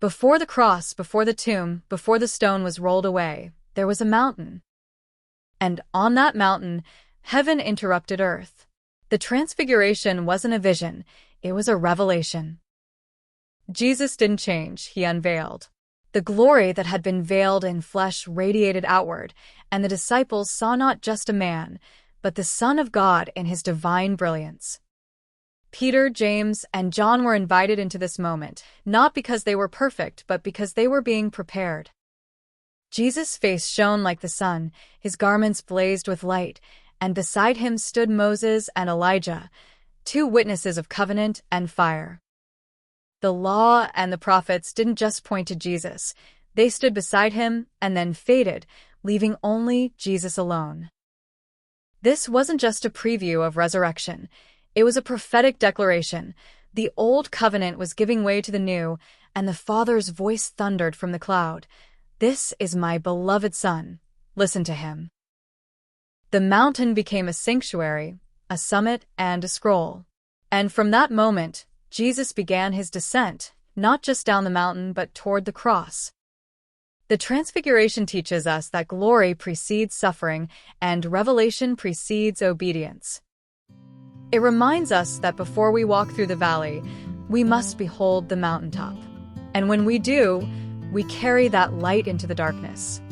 Before the cross, before the tomb, before the stone was rolled away, there was a mountain. And on that mountain, heaven interrupted earth. The Transfiguration wasn't a vision, it was a revelation. Jesus didn't change, he unveiled. The glory that had been veiled in flesh radiated outward, and the disciples saw not just a man, but the Son of God in his divine brilliance. Peter, James, and John were invited into this moment, not because they were perfect, but because they were being prepared. Jesus' face shone like the sun, his garments blazed with light, and beside him stood Moses and Elijah, two witnesses of covenant and fire. The law and the prophets didn't just point to Jesus, they stood beside him and then faded, leaving only Jesus alone. This wasn't just a preview of resurrection, it was a prophetic declaration. The old covenant was giving way to the new, and the Father's voice thundered from the cloud. "This is my beloved Son, listen to him." The mountain became a sanctuary, a summit, and a scroll. And from that moment, Jesus began his descent, not just down the mountain but toward the cross. The Transfiguration teaches us that glory precedes suffering and revelation precedes obedience. It reminds us that before we walk through the valley, we must behold the mountaintop. And when we do, we carry that light into the darkness.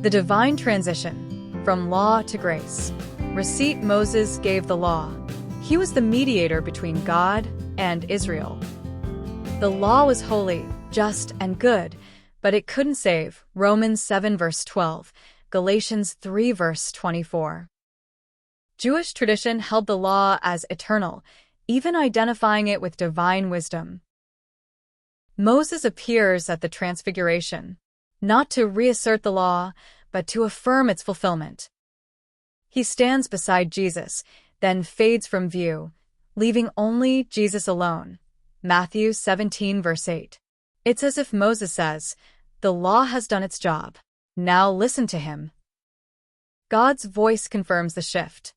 The divine transition, from law to grace. Receipt: Moses gave the law. He was the mediator between God and Israel. The law was holy, just, and good, but it couldn't save. Romans 7 verse 12, Galatians 3 verse 24. Jewish tradition held the law as eternal, even identifying it with divine wisdom. Moses appears at the Transfiguration, not to reassert the law, but to affirm its fulfillment. He stands beside Jesus, then fades from view, leaving only Jesus alone. Matthew 17 verse 8. It's as if Moses says, "The law has done its job. Now listen to him." God's voice confirms the shift.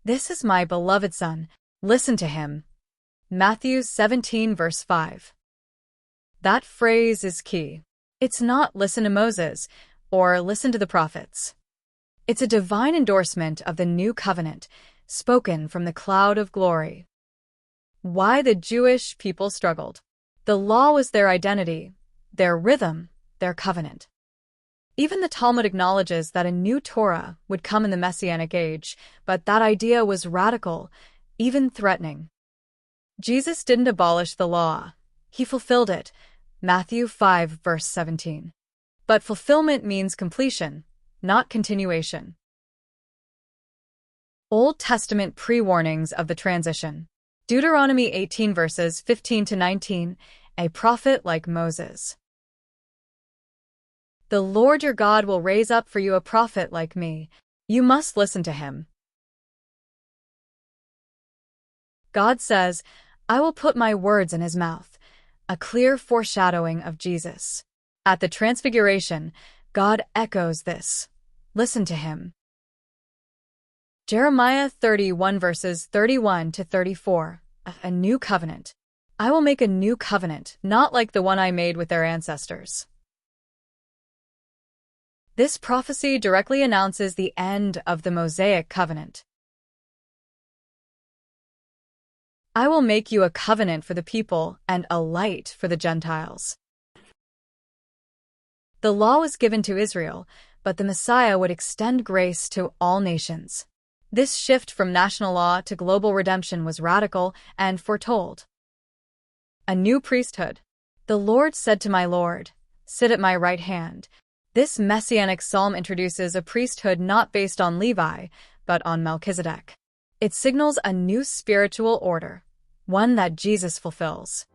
"This is my beloved Son, listen to him." Matthew 17 verse 5. That phrase is key. It's not "listen to Moses" or "listen to the prophets." It's a divine endorsement of the new covenant, spoken from the cloud of glory. Why the Jewish people struggled. The law was their identity, their rhythm, their covenant. Even the Talmud acknowledges that a new Torah would come in the Messianic age, but that idea was radical, even threatening. Jesus didn't abolish the law. He fulfilled it. Matthew 5 verse 17. But fulfillment means completion, not continuation. Old Testament pre-warnings of the transition. Deuteronomy 18 verses 15 to 19, a prophet like Moses. The Lord your God will raise up for you a prophet like me. You must listen to him. God says, "I will put my words in his mouth," a clear foreshadowing of Jesus. At the Transfiguration, God echoes this. Listen to him. Jeremiah 31 verses 31 to 34, a new covenant. I will make a new covenant, not like the one I made with their ancestors. This prophecy directly announces the end of the Mosaic covenant. I will make you a covenant for the people and a light for the Gentiles. The law was given to Israel, but the Messiah would extend grace to all nations. This shift from national law to global redemption was radical and foretold. A new priesthood. The Lord said to my Lord, "Sit at my right hand." This messianic psalm introduces a priesthood not based on Levi, but on Melchizedek. It signals a new spiritual order, one that Jesus fulfills.